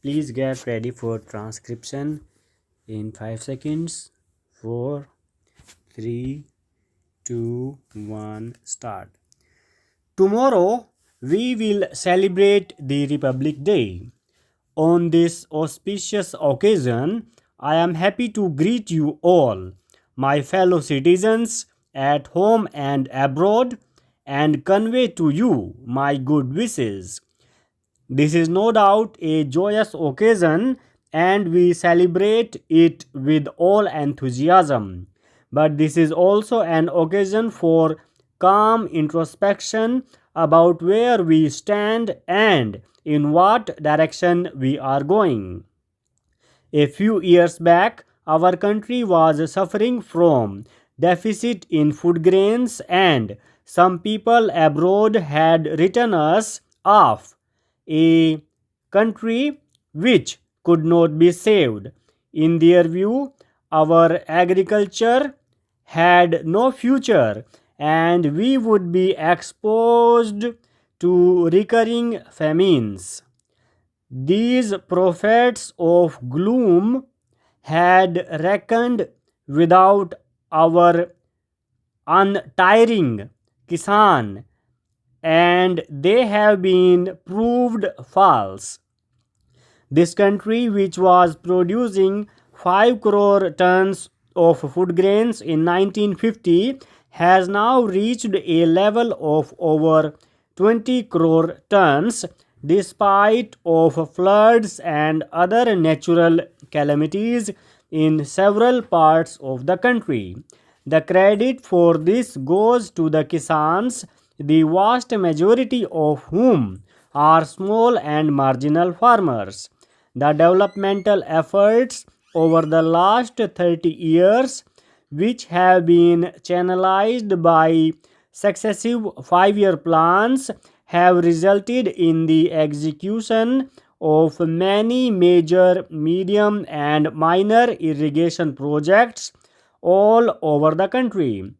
Please get ready for transcription in 5 seconds. 4, 3, 2, 1, start. Tomorrow we will celebrate the Republic Day. On this auspicious occasion, I am happy to greet you all, my fellow citizens at home and abroad, and convey to you my good wishes. This is no doubt a joyous occasion and we celebrate it with all enthusiasm. But this is also an occasion for calm introspection about where we stand and in what direction we are going. A few years back, our country was suffering from deficit in food grains and some people abroad had written us off a country which could not be saved. In their view, our agriculture had no future and we would be exposed to recurring famines. These prophets of gloom had reckoned without our untiring Kisan, and they have been proved false. This country, which was producing 5 crore tons of food grains in 1950, has now reached a level of over 20 crore tons despite of floods and other natural calamities in several parts of the country. The credit for this goes to the Kisans, the vast majority of whom are small and marginal farmers. The developmental efforts over the last 30 years, which have been channelized by successive 5-year plans, have resulted in the execution of many major, medium, and minor irrigation projects all over the country.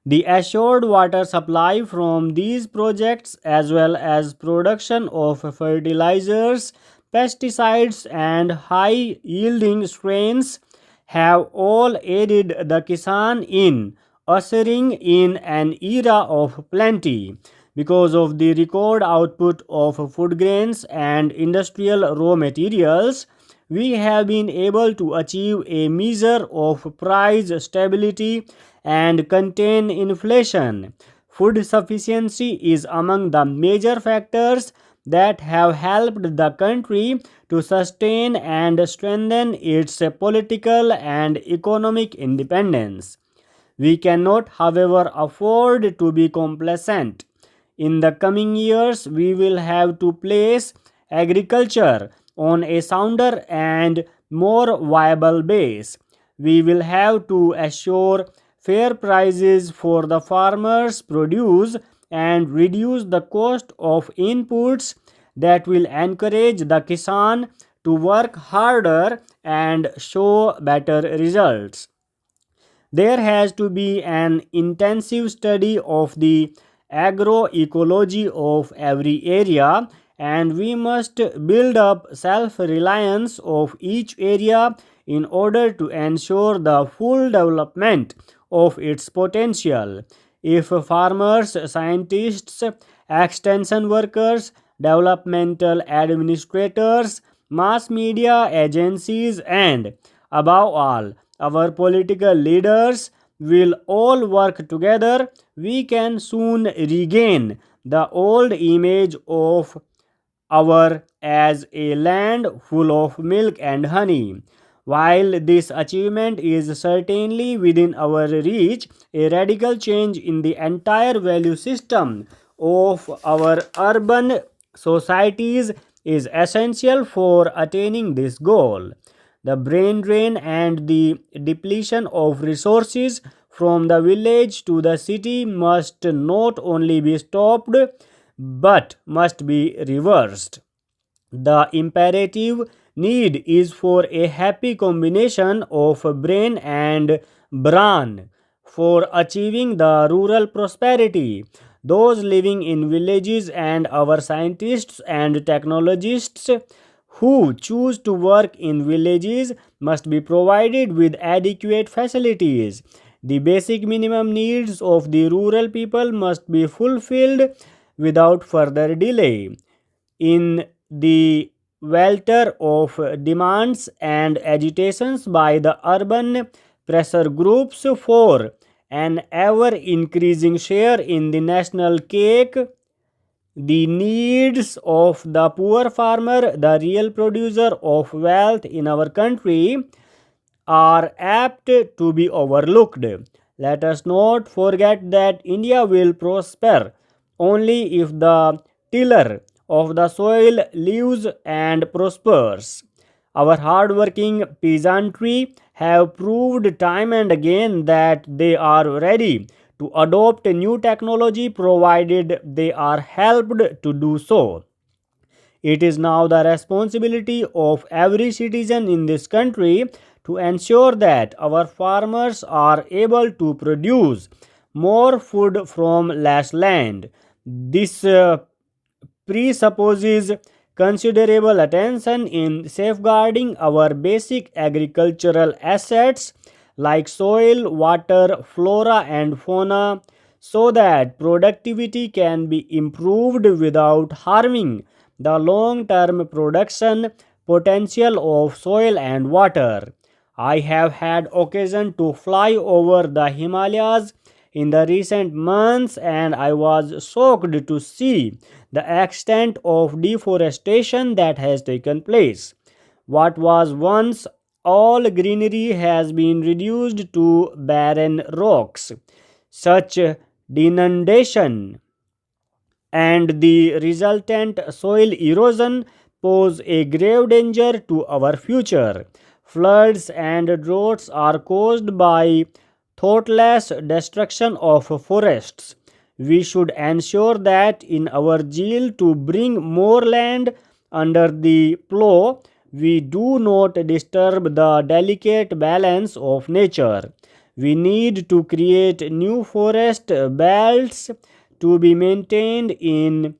The assured water supply from these projects, as well as production of fertilizers, pesticides, and high yielding strains, have all aided the Kisan in ushering in an era of plenty. Because of the record output of food grains and industrial raw materials, we have been able to achieve a measure of price stability and contain inflation. Food sufficiency is among the major factors that have helped the country to sustain and strengthen its political and economic independence. We cannot, however, afford to be complacent. In the coming years, we will have to place agriculture on a sounder and more viable base. We will have to assure fair prices for the farmers' produce and reduce the cost of inputs that will encourage the Kisan to work harder and show better results. There has to be an intensive study of the agroecology of every area, and we must build up self-reliance of each area in order to ensure the full development of its potential. If farmers, scientists, extension workers, developmental administrators, mass media agencies, and above all, our political leaders will all work together, we can soon regain the old image of our as a land full of milk and honey. While this achievement is certainly within our reach, a radical change in the entire value system of our urban societies is essential for attaining this goal. The brain drain and the depletion of resources from the village to the city must not only be stopped but must be reversed. The imperative need is for a happy combination of brain and brawn for achieving the rural prosperity. Those living in villages and our scientists and technologists who choose to work in villages must be provided with adequate facilities. The basic minimum needs of the rural people must be fulfilled without further delay. In the welter of demands and agitations by the urban pressure groups for an ever increasing share in the national cake, the needs of the poor farmer, the real producer of wealth in our country, are apt to be overlooked. Let us not forget that India will prosper only if the tiller of the soil lives and prospers. Our hard-working peasantry have proved time and again that they are ready to adopt new technology provided they are helped to do so. It is now the responsibility of every citizen in this country to ensure that our farmers are able to produce more food from less land. This presupposes considerable attention in safeguarding our basic agricultural assets like soil, water, flora, and fauna so that productivity can be improved without harming the long term production potential of soil and water. I have had occasion to fly over the Himalayas in the recent months and I was shocked to see the extent of deforestation that has taken place. What was once all greenery has been reduced to barren rocks. Such denudation and the resultant soil erosion pose a grave danger to our future. Floods and droughts are caused by thoughtless destruction of forests. We should ensure that in our zeal to bring more land under the plow, we do not disturb the delicate balance of nature. We need to create new forest belts to be maintained in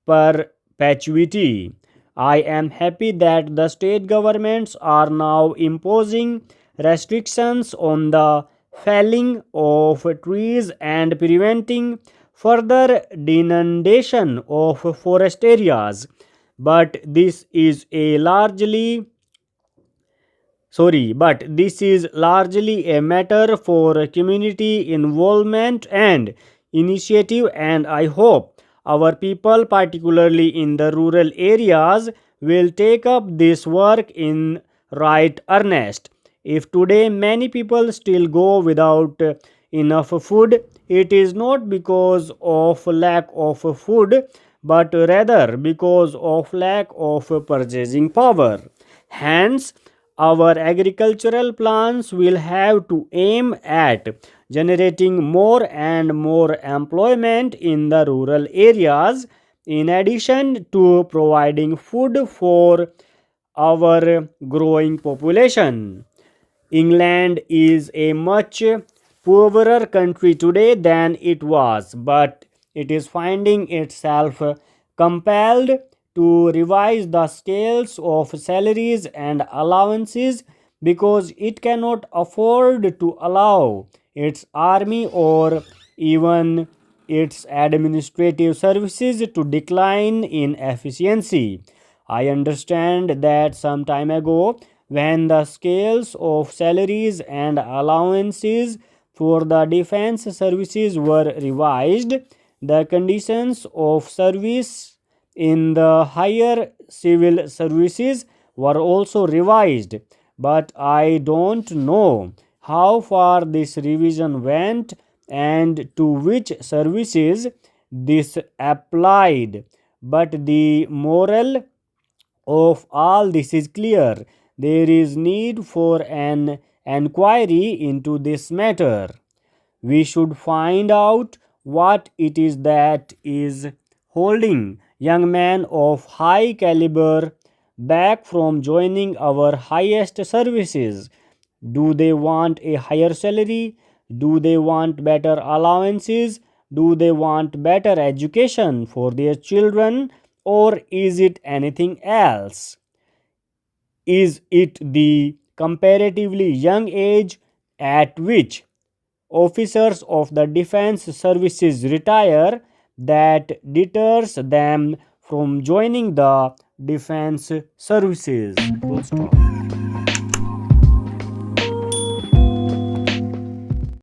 perpetuity. I am happy that the state governments are now imposing restrictions on the felling of trees and preventing further denudation of forest areas. But this is a largely but this is largely a matter for community involvement and initiative, and I hope our people, particularly in the rural areas, will take up this work in right earnest. If today many people still go without enough food, it is not because of lack of food but rather because of lack of purchasing power. Hence, our agricultural plans will have to aim at generating more and more employment in the rural areas in addition to providing food for our growing population. England is a much poorer country today than it was, but it is finding itself compelled to revise the scales of salaries and allowances because it cannot afford to allow its army or even its administrative services to decline in efficiency. I understand that some time ago, when the scales of salaries and allowances for the defense services were revised, the conditions of service in the higher civil services were also revised. But I don't know how far this revision went and to which services this applied. But the moral of all this is clear. There is need for an enquiry into this matter. We should find out what it is that is holding young men of high caliber back from joining our highest services. Do they want a higher salary? Do they want better allowances? Do they want better education for their children? Or is it anything else? is it the comparatively young age at which officers of the defense services retire that deters them from joining the defense services? Full stop.